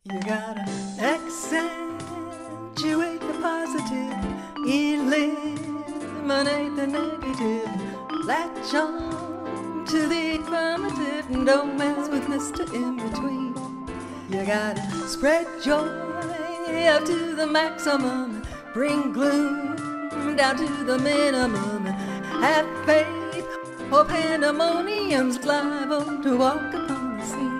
You gotta accentuate the positive, eliminate the negative, latch on to the affirmative, and don't mess with Mr. In-Between. You gotta spread joy up to the maximum, bring gloom down to the minimum, have faith or pandemonium's liable to walk upon the scene.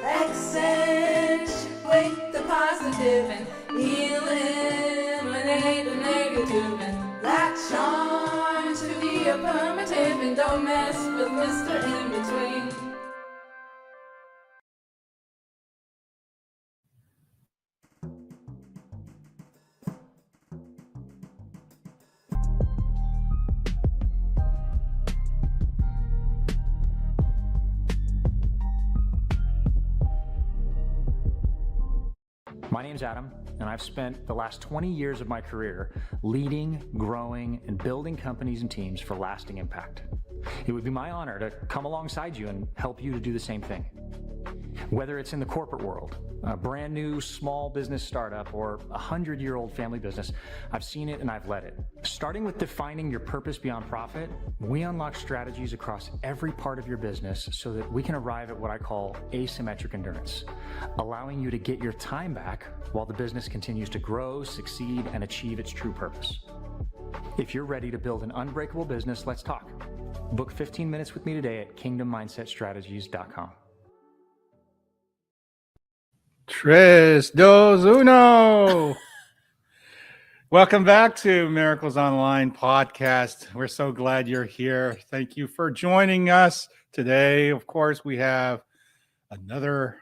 Accentuate the positive and eliminate the negative, and latch on to the affirmative, and don't mess with Mr. In-Between. My name's Adam, and I've spent the last 20 years of my career leading, growing, and building companies and teams for lasting impact. It would be my honor to come alongside you and help you to do the same thing. Whether it's in the corporate world, a brand new small business startup, or a 100-year-old family business, I've seen it and I've led it. Starting with defining your purpose beyond profit, we unlock strategies across every part of your business so that we can arrive at what I call asymmetric endurance, allowing you to get your time back while the business continues to grow, succeed, and achieve its true purpose. If you're ready to build an unbreakable business, let's talk. Book 15 minutes with me today at kingdommindsetstrategies.com. Tres, dos, uno. Welcome back to Miracles Online podcast. We're so glad you're here. Thank you for joining us today. Of course, we have another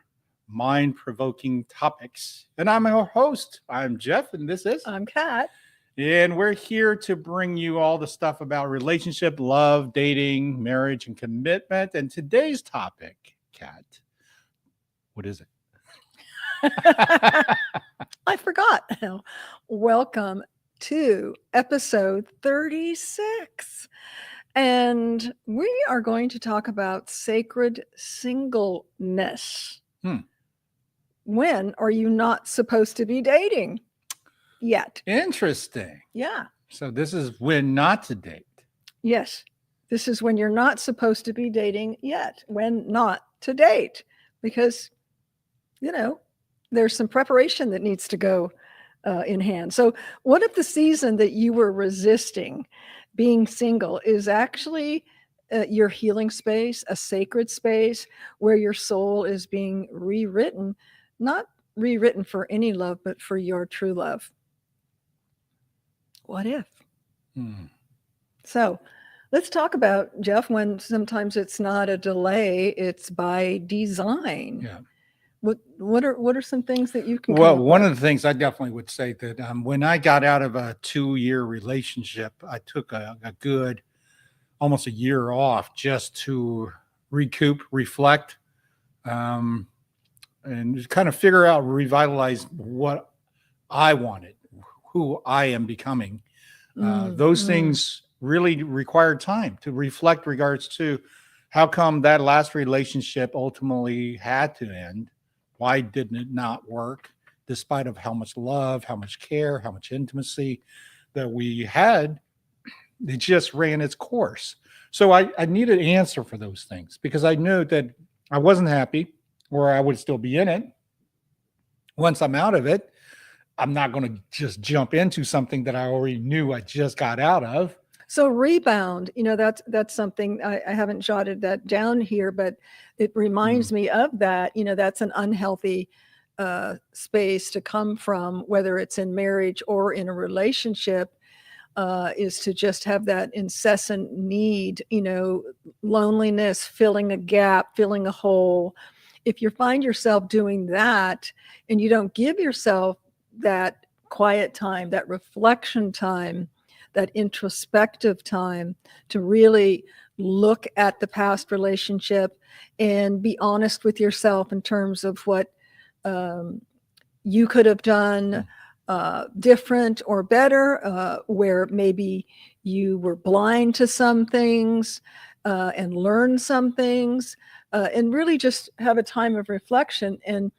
mind-provoking topics. And I'm your host. I'm Jeff, and this is... I'm Kat. And we're here to bring you all the stuff about relationship, love, dating, marriage, and commitment. And today's topic, Kat, what is it? I forgot. Welcome to episode 36. And we are going to talk about sacred singleness. When are you not supposed to be dating yet? Interesting. Yeah. So this is when not to date. Yes. This is when you're not supposed to be dating yet. When not to date. Because, there's some preparation that needs to go in hand. So what if the season that you were resisting being single is actually your healing space, a sacred space where your soul is being rewritten, not rewritten for any love, but for your true love? What if? So let's talk about, Jeff, when sometimes it's not a delay, it's by design. Yeah. What are some things that you can? Well, one of the things I definitely would say that when I got out of a 2-year relationship, I took a good almost a year off just to recoup, reflect, and just kind of figure out, revitalize what I wanted, who I am becoming. Those things really required time to reflect regards to how come that last relationship ultimately had to end. Why didn't it not work, despite of how much love, how much care, how much intimacy that we had? It just ran its course. So I needed an answer for those things because I knew that I wasn't happy, or I would still be in it. Once I'm out of it, I'm not going to just jump into something that I already knew I just got out of. So rebound, that's something I haven't jotted that down here, but it reminds me of that. That's an unhealthy space to come from, whether it's in marriage or in a relationship, is to just have that incessant need, loneliness, filling a gap, filling a hole. If you find yourself doing that and you don't give yourself that quiet time, that reflection time, that introspective time to really look at the past relationship and be honest with yourself in terms of what you could have done different or better, where maybe you were blind to some things and learned some things, and really just have a time of reflection. And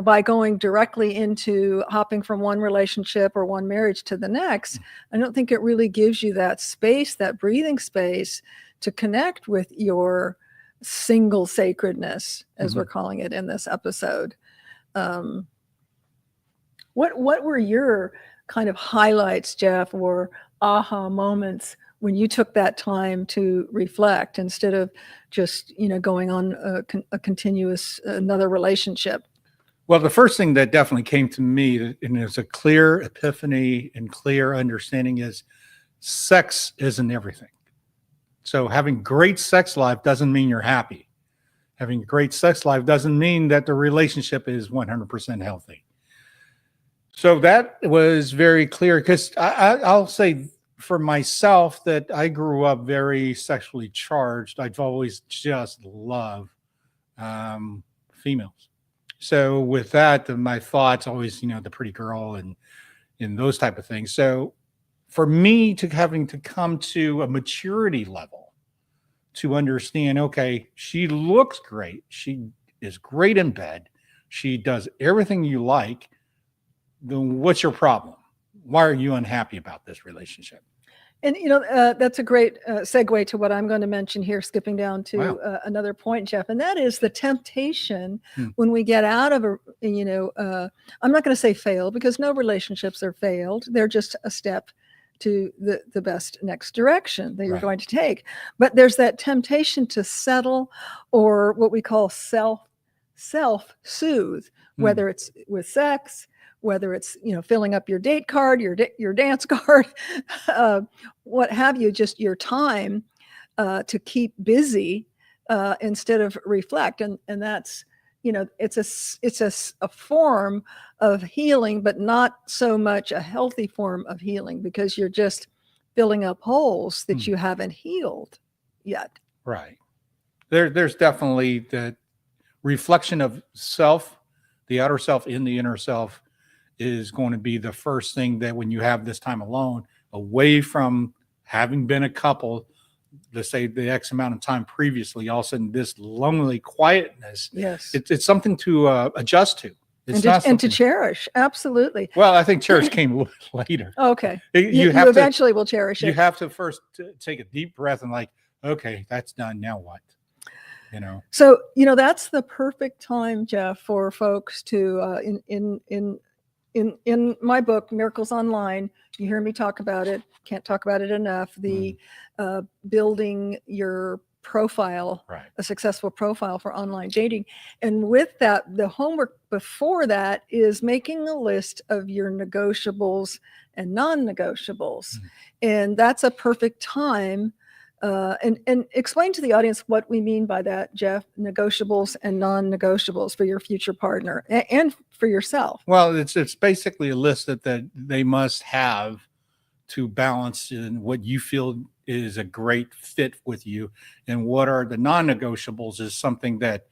by going directly into hopping from one relationship or one marriage to the next, I don't think it really gives you that space, that breathing space, to connect with your single sacredness, as we're calling it in this episode. What were your kind of highlights, Jeff, or aha moments when you took that time to reflect instead of just going on a continuous another relationship? Well, the first thing that definitely came to me, and it's a clear epiphany and clear understanding, is sex isn't everything. So having great sex life doesn't mean you're happy. Having a great sex life doesn't mean that the relationship is 100% healthy. So that was very clear, because I'll say for myself that I grew up very sexually charged. I've always just loved females. So with that, my thoughts always, the pretty girl and those type of things. So for me to having to come to a maturity level to understand, okay, she looks great. She is great in bed. She does everything you like. Then what's your problem? Why are you unhappy about this relationship? And, that's a great segue to what I'm going to mention here, skipping down to another point, Jeff, and that is the temptation when we get out of I'm not going to say fail, because no relationships are failed. They're just a step to the best next direction that you're going to take. But there's that temptation to settle, or what we call self-soothe, whether it's with sex, whether it's, filling up your date card, your dance card, what have you, just your time to keep busy instead of reflect. And that's, it's a form of healing, but not so much a healthy form of healing, because you're just filling up holes that you haven't healed yet. Right. There's definitely the reflection of self, the outer self in the inner self, is going to be the first thing that when you have this time alone, away from having been a couple, let's say the X amount of time previously, all of a sudden this lonely quietness, it's something to adjust to. And to cherish. Absolutely. Well, I think cherish came a little later. Okay. You eventually will cherish it. You have to first take a deep breath and okay, that's done. Now what? So, that's the perfect time, Jeff, for folks to, in my book, Miracles Online, you hear me talk about it, can't talk about it enough, the building your profile, a successful profile for online dating. And with that, the homework before that is making a list of your negotiables and non-negotiables. And that's a perfect time. And explain to the audience what we mean by that, Jeff, negotiables and non-negotiables for your future partner and for yourself. Well, it's basically a list that they must have to balance in what you feel is a great fit with you, and what are the non-negotiables is something that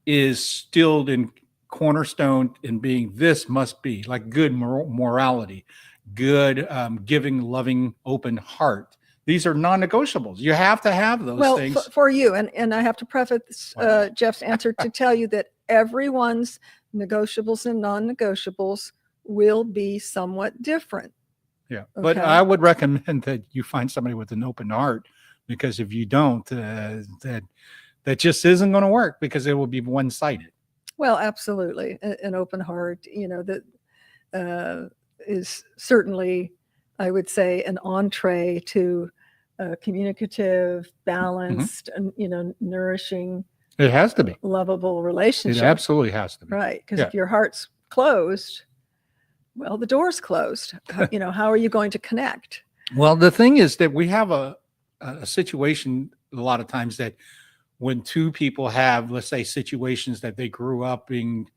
is still in cornerstone in being, this must be like good morality, good giving, loving, open heart. These are non-negotiables. You have to have those things. For you, and I have to preface Jeff's answer to tell you that everyone's negotiables and non-negotiables will be somewhat different. Yeah, okay. But I would recommend that you find somebody with an open heart, because if you don't, that just isn't going to work, because it will be one-sided. Well, absolutely, an open heart, that is certainly, I would say, an entree to a communicative, balanced, and nourishing. It has to be lovable relationship. It absolutely has to be, right? Because if your heart's closed, well, the door's closed. How are you going to connect? Well, the thing is that we have a situation a lot of times that when two people have, let's say, situations that they grew up being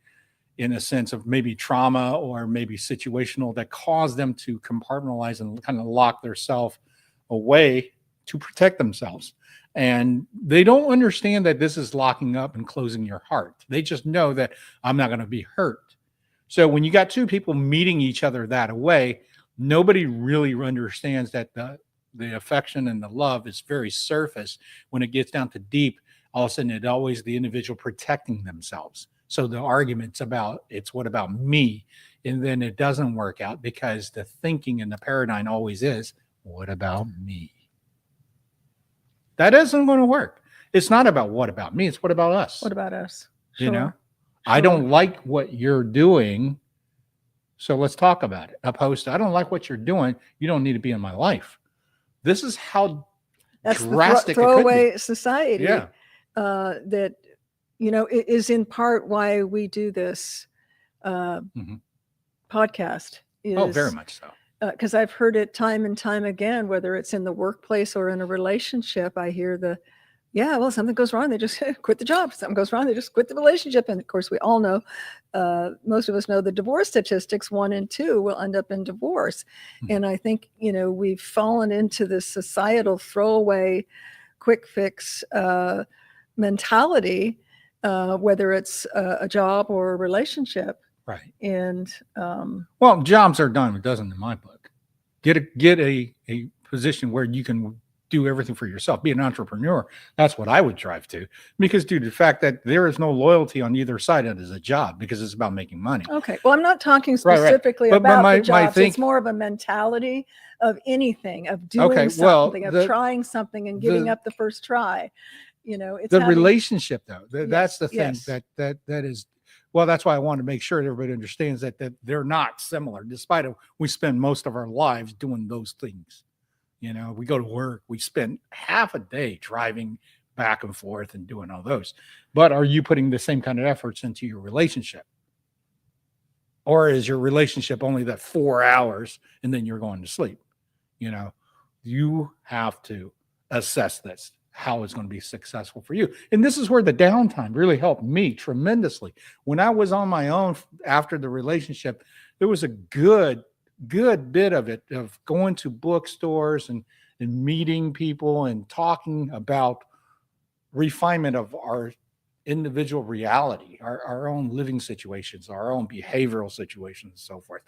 in a sense of maybe trauma or maybe situational that cause them to compartmentalize and kind of lock themselves away to protect themselves. And they don't understand that this is locking up and closing your heart. They just know that I'm not going to be hurt. So when you got two people meeting each other that way, nobody really understands that the affection and the love is very surface. When it gets down to deep, all of a sudden, it's always the individual protecting themselves. So the argument's about, it's what about me? And then it doesn't work out because the thinking and the paradigm always is, what about me? That isn't going to work. It's not about what about me. It's what about us? What about us? You Sure. know, I don't like what you're doing. So let's talk about it. Opposed to, I don't like what you're doing. You don't need to be in my life. This is how That's drastic the it could throwaway be. society. Yeah. That, it is in part why we do this podcast. Oh, very much so. Because I've heard it time and time again, whether it's in the workplace or in a relationship, I hear well, something goes wrong, they just quit the job. Something goes wrong, they just quit the relationship. And of course, we all know, most of us know the divorce statistics, 1 in 2 will end up in divorce. And I think, we've fallen into this societal throwaway, quick fix mentality, whether it's a job or a relationship. Right. And well, jobs are done. It doesn't in my book. Get a position where you can do everything for yourself. Be an entrepreneur. That's what I would drive to. Because, dude, the fact that there is no loyalty on either side, it is a job because it's about making money. Okay. Well, I'm not talking Right. specifically But about my the jobs. think- It's more of a mentality of anything, of doing well, something, of trying something and giving up the first try. It's the having- relationship, though. That's the thing yes. that is. Well, that's why I want to make sure everybody understands that they're not similar, despite we spend most of our lives doing those things. We go to work, we spend half a day driving back and forth and doing all those. But are you putting the same kind of efforts into your relationship? Or is your relationship only that 4 hours and then you're going to sleep? You have to assess this, how it's going to be successful for you. And this is where the downtime really helped me tremendously. When I was on my own after the relationship, there was a good bit of it, of going to bookstores and meeting people and talking about refinement of our individual reality, our own living situations, our own behavioral situations, and so forth.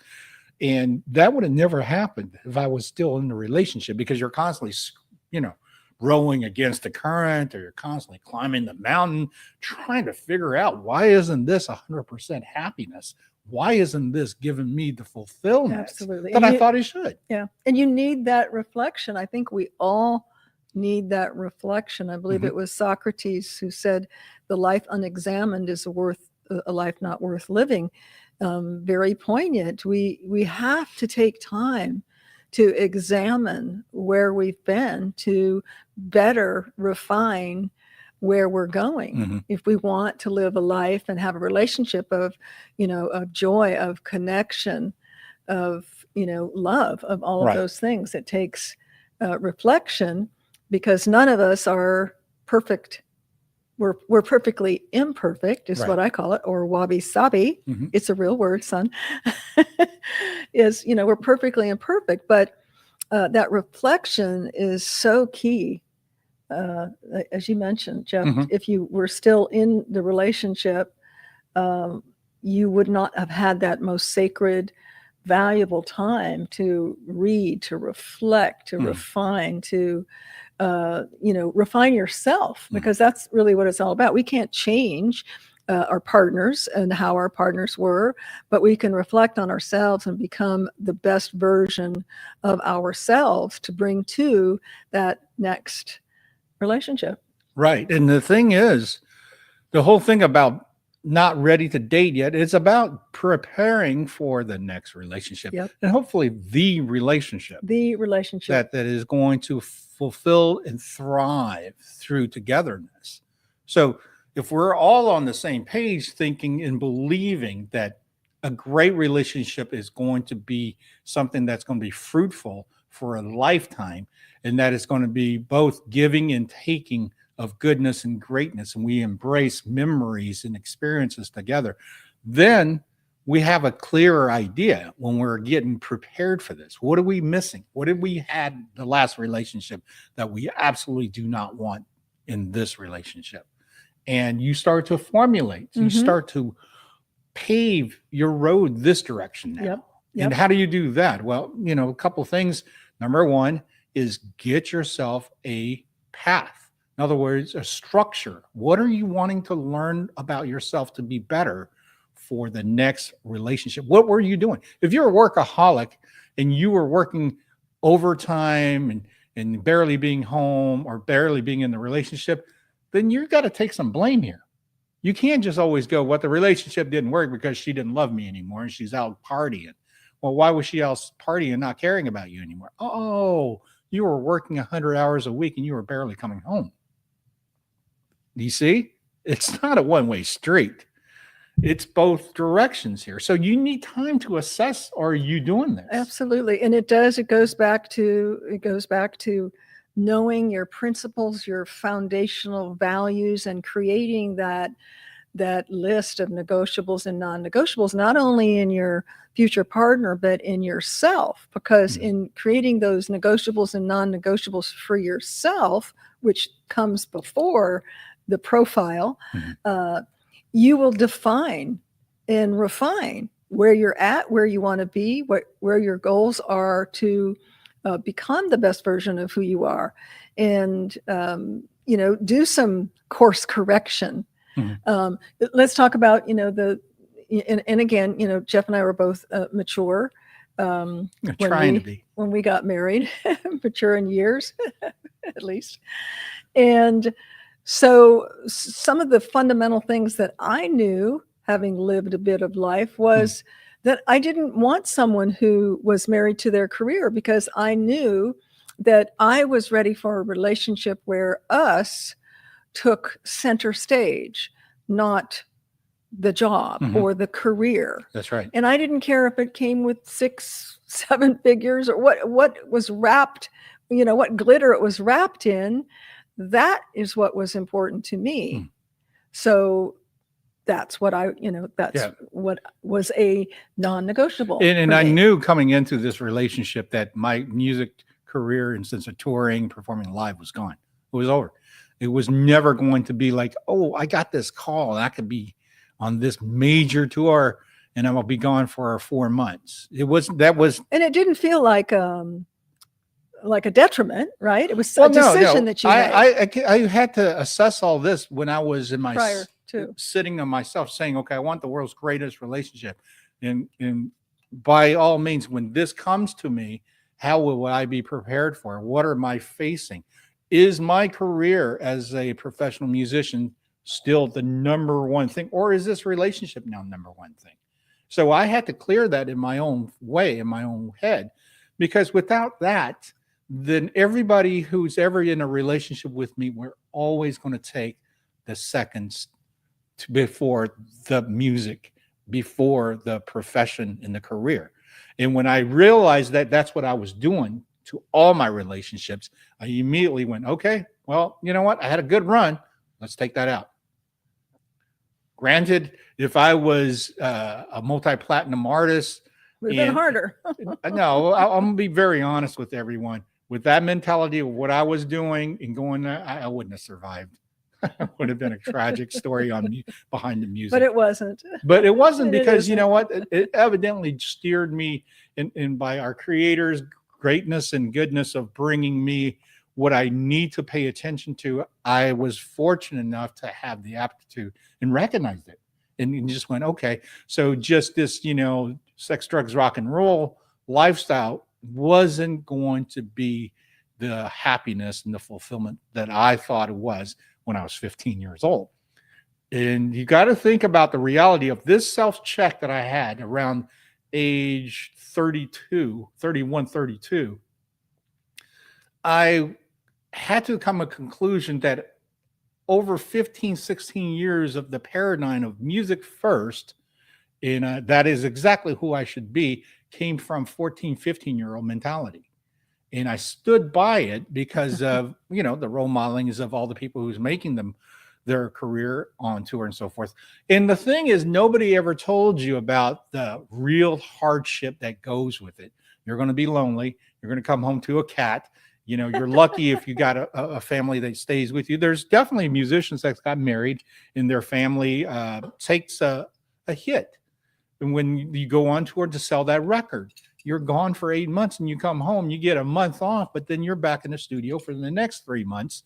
And that would have never happened if I was still in the relationship, because you're constantly, rowing against the current, or you're constantly climbing the mountain, trying to figure out, why isn't this 100% happiness? Why isn't this giving me the fulfillment Absolutely. that I thought it should? Yeah. And you need that reflection. I think we all need that reflection. I believe it was Socrates who said, the life unexamined is a life not worth living. Very poignant. We have to take time to examine where we've been, to better refine where we're going. If we want to live a life and have a relationship of joy, of connection, of love, of all of those things, it takes reflection, because none of us are perfect. We're perfectly imperfect, is what I call it, or wabi sabi. It's a real word, son. Is we're perfectly imperfect, but that reflection is so key. As you mentioned, Jeff, if you were still in the relationship, you would not have had that most sacred, valuable time to read, to reflect, to refine, to refine yourself, because that's really what it's all about. We can't change our partners and how our partners were, but we can reflect on ourselves and become the best version of ourselves to bring to that next relationship. Right. And the thing is, the whole thing about not ready to date yet, it's about preparing for the next relationship. And hopefully the relationship that is going to fulfill and thrive through togetherness. So if we're all on the same page, thinking and believing that a great relationship is going to be something that's going to be fruitful for a lifetime, and that it's going to be both giving and taking of goodness and greatness, and we embrace memories and experiences together, then we have a clearer idea when we're getting prepared for this. What are we missing? What did we had the last relationship that we absolutely do not want in this relationship? And you start to formulate, you start to pave your road this direction now. Yep. And how do you do that? Well, a couple things. Number one is get yourself a path. In other words, a structure. What are you wanting to learn about yourself to be better for the next relationship? What were you doing? If you're a workaholic and you were working overtime and barely being home or barely being in the relationship, then you've got to take some blame here. You can't just always go, well, the relationship didn't work because she didn't love me anymore and she's out partying. Well, why was she out partying and not caring about you anymore? Oh, you were working 100 hours a week and you were barely coming home. Do you see? It's not a one-way street. It's both directions here. So you need time to assess, are you doing this? Absolutely. And it goes back to knowing your principles, your foundational values, and creating that list of negotiables and non-negotiables, not only in your future partner, but in yourself. Because in creating those negotiables and non-negotiables for yourself, which comes before the profile, you will define and refine where you're at, where you want to be, where your goals are to become the best version of who you are, and do some course correction. Let's talk about and again, Jeff and I were both mature when we got married, mature in years at least, and so some of the fundamental things that I knew, having lived a bit of life, was that I didn't want someone who was married to their career, because I knew that I was ready for a relationship where us took center stage, not the job or the career. That's right. And I didn't care if it came with 6-7 figures or what was wrapped, what glitter it was wrapped in. That is what was important to me. So that's what what was a non-negotiable. And I knew coming into this relationship that my music career and sense of touring, performing live was gone. It was over. It was never going to be like, oh, I got this call and I could be on this major tour and I will be gone for 4 months. And it didn't feel like a detriment, right? It was a decision that you made. I had to assess all this when I was in my prior to sitting on myself saying, okay, I want the world's greatest relationship. And by all means, when this comes to me, how will I be prepared for it? What am I facing? Is my career as a professional musician still the number one thing? Or is this relationship now number one thing? So I had to clear that in my own way, in my own head, because without that, then everybody who's ever in a relationship with me, we're always going to take the seconds before the music, before the profession and the career. And when I realized that that's what I was doing to all my relationships, I immediately went, okay, well, you know what? I had a good run. Let's take that out. Granted, if I was a multi-platinum artist, would have been harder. No, I'm going to be very honest with everyone. With that mentality of what I was doing and going, I wouldn't have survived. It would have been a tragic story behind the music. But it wasn't. But it wasn't, because you know what? It evidently steered me in by our Creator's greatness and goodness of bringing me what I need to pay attention to. I was fortunate enough to have the aptitude and recognized it, and just went, okay. So just this, sex, drugs, rock and roll lifestyle wasn't going to be the happiness and the fulfillment that I thought it was when I was 15 years old. And you got to think about the reality of this self-check that I had around age 31, 32. I had to come to a conclusion that over 15, 16 years of the paradigm of music first, and that is exactly who I should be, came from 14, 15-year-old mentality. And I stood by it because of, the role modeling is of all the people who's making them their career on tour and so forth. And the thing is, nobody ever told you about the real hardship that goes with it. You're going to be lonely. You're going to come home to a cat. You know, you're lucky if you got a family that stays with you. There's definitely musicians that got married and their family takes a hit. And when you go on tour to sell that record, you're gone for 8 months and you come home, you get a month off, but then you're back in the studio for the next 3 months.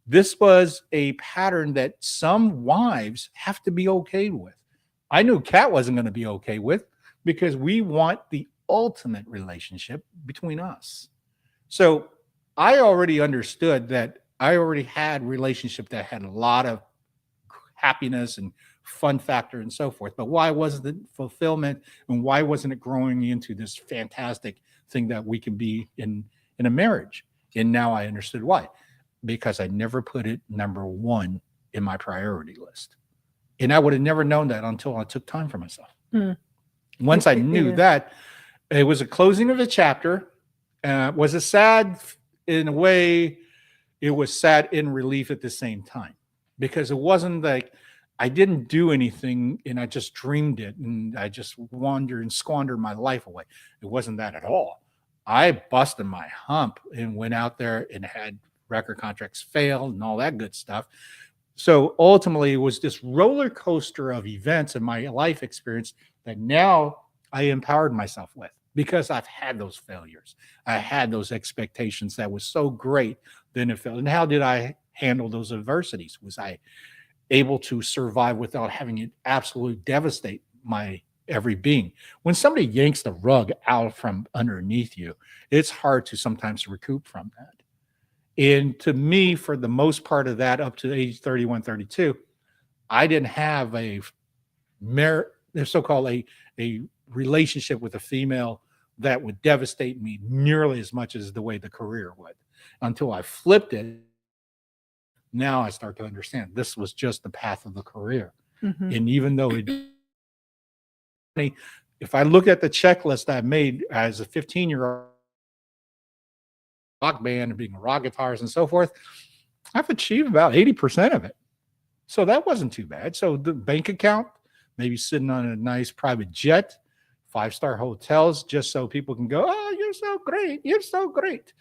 This was a pattern that some wives have to be okay with. I knew Kat wasn't going to be okay with, because we want the ultimate relationship between us. So I already understood that I already had a relationship that had a lot of happiness and fun factor and so forth. But why wasn't it fulfillment, and why wasn't it growing into this fantastic thing that we can be in a marriage? And now I understood why. Because I never put it number one in my priority list. And I would have never known that until I took time for myself. Once I knew that, it was a closing of a chapter. Was it sad in a way? It was sad in relief at the same time, because it wasn't like I didn't do anything and I just dreamed it and I just wandered and squandered my life away. It wasn't that at all. I busted my hump and went out there and had record contracts fail and all that good stuff. So ultimately, it was this roller coaster of events in my life experience that now I empowered myself with, because I've had those failures. I had those expectations that was so great, then it failed. And how did I handle those adversities? Was I able to survive without having it absolutely devastate my every being? When somebody yanks the rug out from underneath you, it's hard to sometimes recoup from that. And to me, for the most part of that, up to age 31, 32, I didn't have a so-called a relationship with a female that would devastate me nearly as much as the way the career would, until I flipped it. Now I start to understand this was just the path of the career. And even though if I look at the checklist I made as a 15-year-old, rock band and being rock guitars and so forth, I've achieved about 80% of it. So that wasn't too bad. So the bank account, maybe sitting on a nice private jet, 5-star hotels, just so people can go, oh, you're so great. You're so great.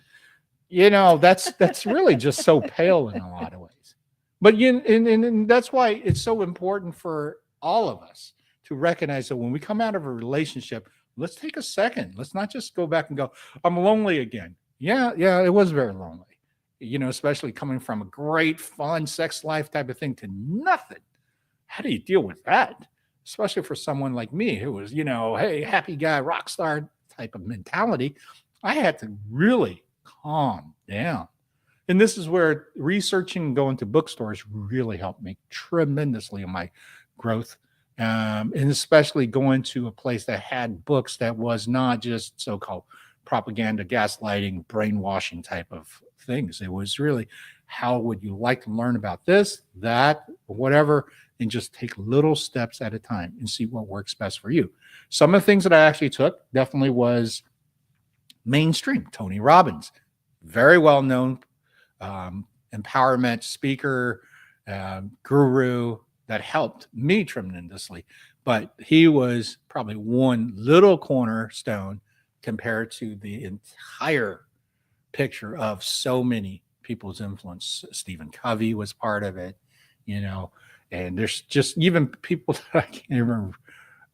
You know, that's really just so pale in a lot of ways. But and that's why it's so important for all of us to recognize that when we come out of a relationship, let's take a second. Let's not just go back and go, I'm lonely again. Yeah, it was very lonely, you know, especially coming from a great, fun sex life type of thing to nothing. How do you deal with that? Especially for someone like me who was, you know, hey, happy guy, rock star type of mentality. I had to really calm down. And this is where researching and going to bookstores really helped me tremendously in my growth. And especially going to a place that had books that was not just so-called propaganda, gaslighting, brainwashing type of things. It was really, how would you like to learn about this, that, whatever, and just take little steps at a time and see what works best for you. Some of the things that I actually took definitely was mainstream. Tony Robbins, very well-known empowerment speaker, guru that helped me tremendously. But he was probably one little cornerstone compared to the entire picture of so many people's influence. Stephen Covey was part of it, you know, and there's just even people that I can't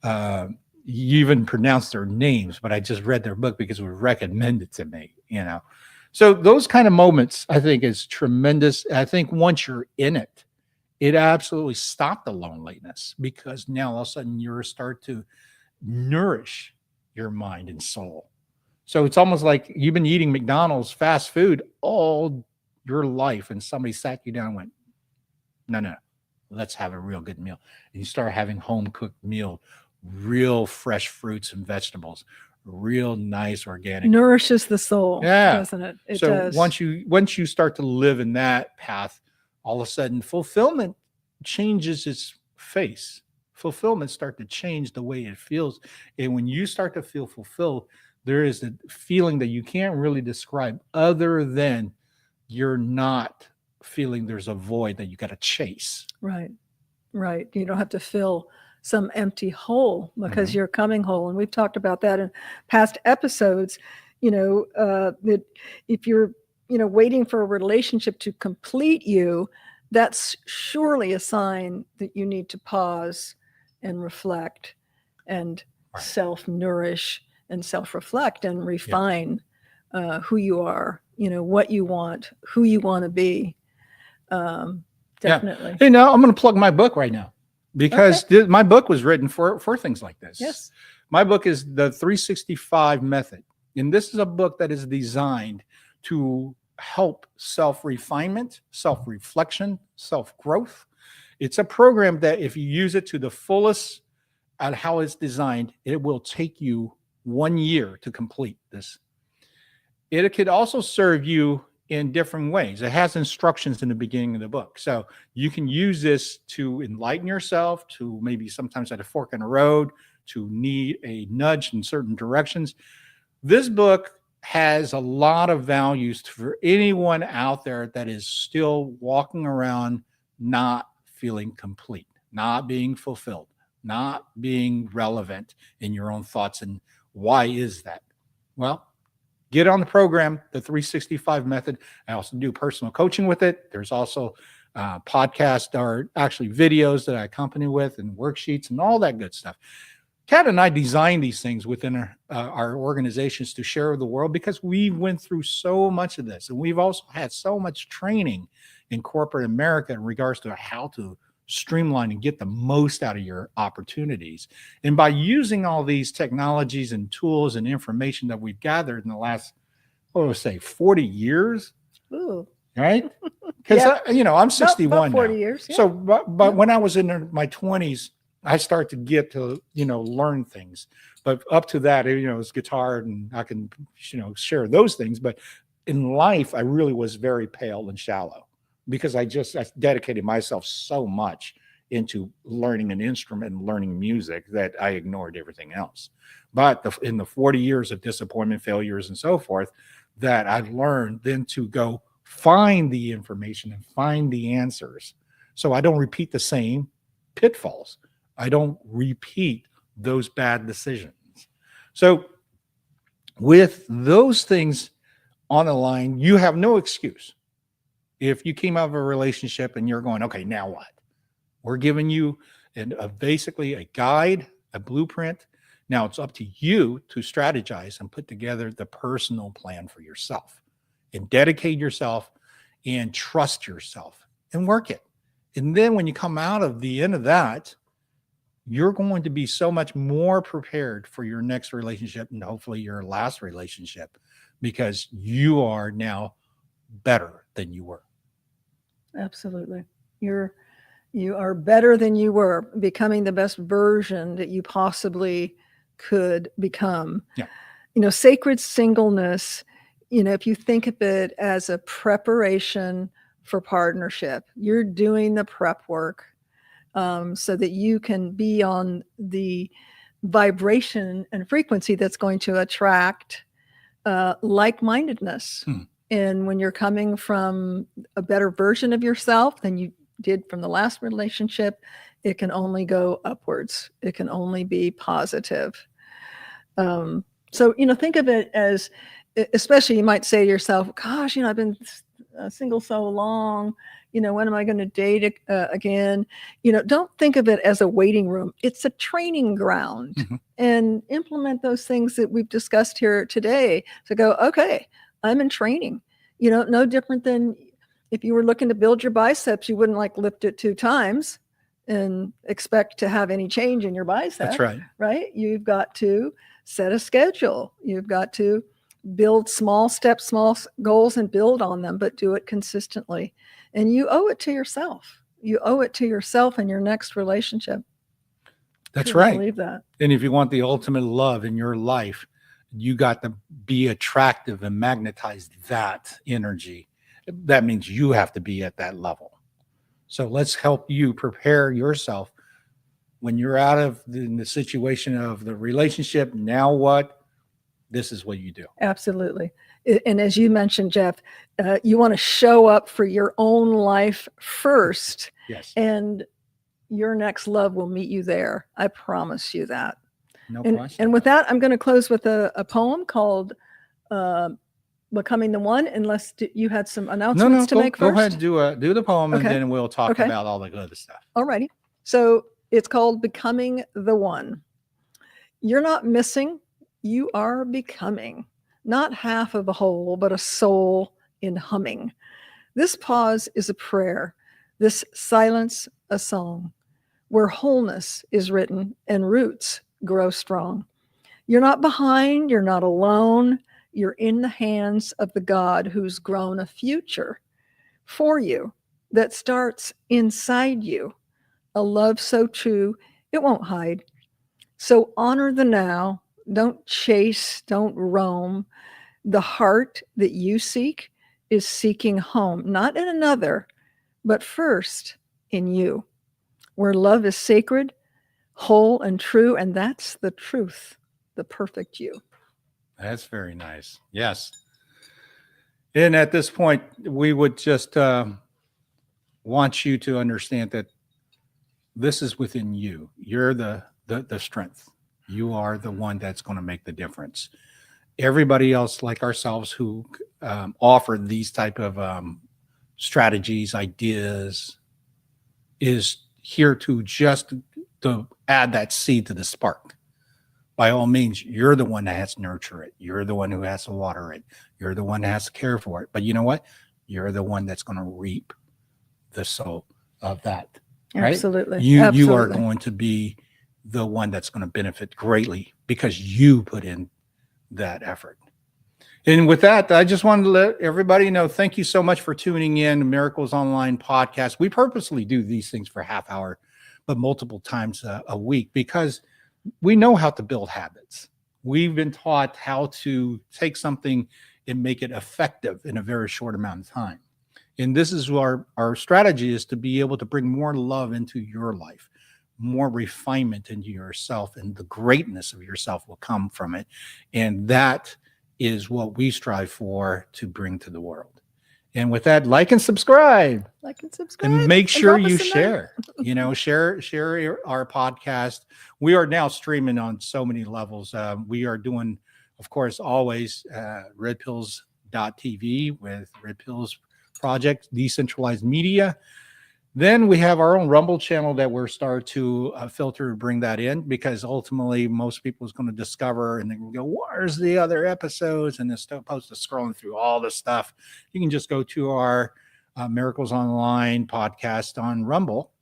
remember even pronounce their names, but I just read their book because it was recommended to me, you know. So those kind of moments, I think, is tremendous. I think once you're in it, it absolutely stopped the loneliness, because now all of a sudden you start to nourish your mind and soul. So it's almost like you've been eating McDonald's fast food all your life, and somebody sat you down and went, no, let's have a real good meal. And you start having home cooked meal, real fresh fruits and vegetables, real nice organic. Nourishes the soul, doesn't it? It so does. once you start to live in that path, all of a sudden fulfillment changes its face. Fulfillment start to change the way it feels. And when you start to feel fulfilled, there is a feeling that you can't really describe, other than you're not feeling there's a void that you got to chase. Right. You don't have to fill some empty hole, because you're coming whole. And we've talked about that in past episodes, you know, that if you're waiting for a relationship to complete you, that's surely a sign that you need to pause and reflect and Right. self-nourish and self-reflect and refine who you are, what you want, who you want to be. Definitely. Hey, now I'm going to plug my book right now because my book was written for things like this. Yes. My book is the 365 Method. And this is a book that is designed to help self-refinement, self-reflection, self-growth. It's a program that if you use it to the fullest at how it's designed, it will take you 1 year to complete this. It could also serve you in different ways. It has instructions in the beginning of the book. So you can use this to enlighten yourself, to maybe sometimes at a fork in the road, to need a nudge in certain directions. This book has a lot of values for anyone out there that is still walking around not feeling complete, not being fulfilled, not being relevant in your own thoughts. And why is that? Well, get on the program, the 365 Method. I also do personal coaching with it. There's also podcasts or actually videos that I accompany with and worksheets and all that good stuff. Kat and I designed these things within our organizations to share with the world because we went through so much of this. And we've also had so much training in corporate America in regards to how to streamline and get the most out of your opportunities. And by using all these technologies and tools and information that we've gathered in the last, 40 years, Ooh. right? Because, I'm 61 about 40 now. years. Yeah. So, but when I was in my 20s, I start to get to, learn things. But up to that, it's guitar and I can, share those things. But in life, I really was very pale and shallow because I dedicated myself so much into learning an instrument and learning music that I ignored everything else. But in the 40 years of disappointment, failures, and so forth, that I've learned then to go find the information and find the answers. So I don't repeat the same pitfalls. I don't repeat those bad decisions. So with those things on the line, you have no excuse. If you came out of a relationship and you're going, okay, now what? We're giving you basically a guide, a blueprint. Now it's up to you to strategize and put together the personal plan for yourself and dedicate yourself and trust yourself and work it. And then when you come out of the end of that, you're going to be so much more prepared for your next relationship and hopefully your last relationship because you are now better than you were. Absolutely. You are better than you were, becoming the best version that you possibly could become. Yeah. Sacred singleness, if you think of it as a preparation for partnership, you're doing the prep work so that you can be on the vibration and frequency that's going to attract like-mindedness. And when you're coming from a better version of yourself than you did from the last relationship, it can only go upwards. It can only be positive. So, think of it as, especially you might say to yourself, gosh, I've been single so long, when am I going to date again? Don't think of it as a waiting room. It's a training ground. Mm-hmm. And implement those things that we've discussed here today to go, okay, I'm in training. No different than if you were looking to build your biceps, you wouldn't lift it 2 times and expect to have any change in your bicep. That's right. Right? You've got to set a schedule. You've got to build small steps, small goals, and build on them, but do it consistently. And you owe it to yourself. You owe it to yourself in your next relationship. That's Truly right. believe that. And if you want the ultimate love in your life, you got to be attractive and magnetize that energy. That means you have to be at that level. So let's help you prepare yourself when you're out of the situation of the relationship. Now what? This is what you do. Absolutely. And as you mentioned, Jeff, you want to show up for your own life first. Yes. And your next love will meet you there. I promise you that. No question. And with that, I'm going to close with a poem called Becoming the One, unless you had some No, announcements to make go first. ahead and do the poem, and Okay. then we'll talk Okay. about all the other stuff. Alrighty. So it's called Becoming the One. You're not missing, you are becoming. Not half of a whole, but a soul in humming. This pause is a prayer, this silence a song, where wholeness is written and roots grow strong. You're not behind, you're not alone, you're in the hands of the God who's grown a future for you that starts inside you, a love so true it won't hide. So honor the now, don't chase, don't roam. The heart that you seek is seeking home, not in another, but first in you, where love is sacred, whole, and true. And that's the truth, the perfect you. That's very nice. Yes. And at this point, we would just want you to understand that this is within you. You're the strength. You are the one that's going to make the difference. Everybody else, like ourselves, who offer these type of strategies, ideas, is here to just to add that seed to the spark. By all means, you're the one that has to nurture it. You're the one who has to water it. You're the one that has to care for it. But you know what? You're the one that's going to reap the soul of that. Right? Absolutely. You Absolutely. are going to be the one that's going to benefit greatly because you put in that effort. And with that, I just wanted to let everybody know, thank you so much for tuning in to Miracles Online podcast. We purposely do these things for half hour, but multiple times a week, because we know how to build habits. We've been taught how to take something and make it effective in a very short amount of time. And this is our strategy, is to be able to bring more love into your life, more refinement into yourself, and the greatness of yourself will come from it. And that is what we strive for to bring to the world. And with that, like and subscribe. Like and subscribe. And make sure drop us you a note. share. Share our podcast. We are now streaming on so many levels. We are doing, of course, always redpills.tv with Red Pills Project, decentralized media. Then we have our own Rumble channel that we're starting to filter and bring that in, because ultimately most people is going to discover and then go, where's the other episodes? And as opposed to scrolling through all this stuff, you can just go to our Miracles Online podcast on Rumble,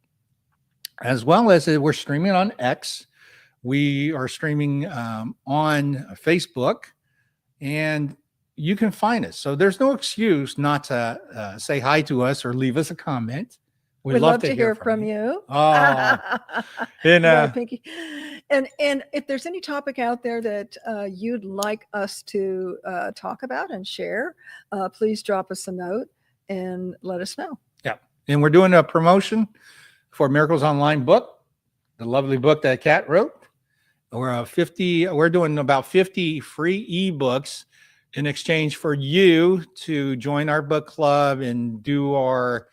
as well as we're streaming on X. We are streaming on Facebook, and you can find us. So there's no excuse not to say hi to us or leave us a comment. We'd love to hear from you. Oh, and Pinky. And if there's any topic out there that you'd like us to talk about and share, please drop us a note and let us know. Yeah. And we're doing a promotion for Miracles Online book, the lovely book that Kat wrote. We're doing about 50 free ebooks in exchange for you to join our book club and do our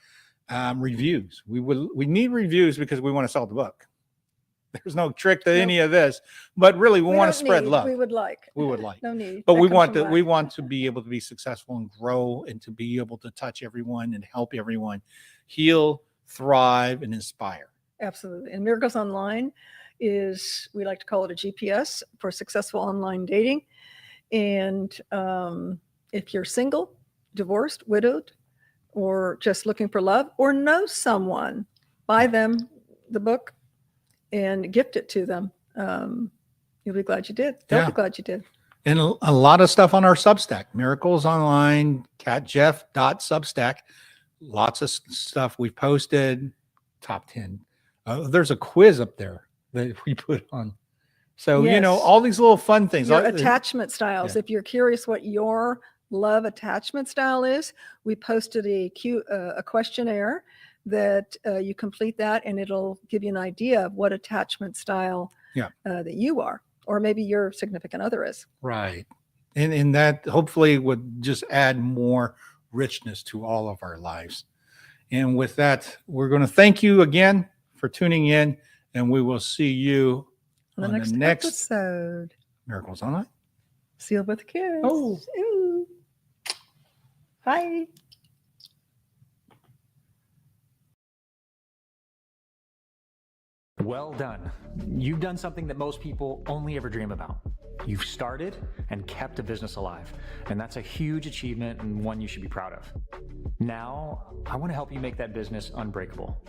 reviews. We need reviews because we want to sell the book. There's no trick to any of this, but really we want to spread love. We would like. No need. But we want to be able to be successful and grow, and to be able to touch everyone and help everyone heal, thrive, and inspire. Absolutely. And Miracles Online is, we like to call it a GPS for successful online dating. And if you're single, divorced, widowed, or just looking for love, or know someone, buy them the book and gift it to them. You'll be glad you did. They'll be glad you did. And a lot of stuff on our Substack, Miracles Online, catjeff.substack. Lots of stuff we've posted, top 10. There's a quiz up there that we put on. So, Yes. all these little fun things. Your attachment styles. If you're curious what your love attachment style is, we posted a questionnaire that you complete that, and it'll give you an idea of what attachment style that you are, or maybe your significant other is. Right. And that hopefully would just add more richness to all of our lives. And with that, we're going to thank you again for tuning in, and we will see you on the next episode. Miracles Online. Sealed with a kiss. Oh. Ooh. Bye. Well done. You've done something that most people only ever dream about. You've started and kept a business alive, and that's a huge achievement and one you should be proud of. Now, I want to help you make that business unbreakable.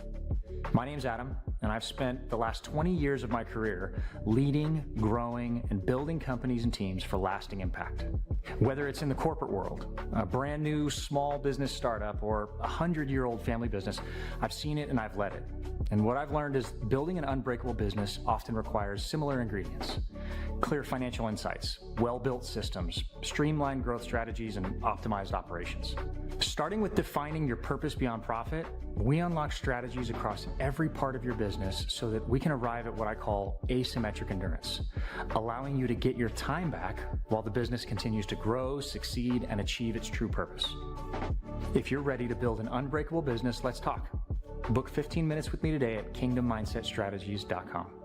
My name's Adam, and I've spent the last 20 years of my career leading, growing, and building companies and teams for lasting impact. Whether it's in the corporate world, a brand new small business startup, or a 100-year-old family business, I've seen it and I've led it. And what I've learned is building an unbreakable business often requires similar ingredients: clear financial insights, well-built systems, streamlined growth strategies, and optimized operations. Starting with defining your purpose beyond profit, we unlock strategies across every part of your business so that we can arrive at what I call asymmetric endurance, allowing you to get your time back while the business continues to grow, succeed, and achieve its true purpose. If you're ready to build an unbreakable business, let's talk. Book 15 minutes with me today at kingdommindsetstrategies.com.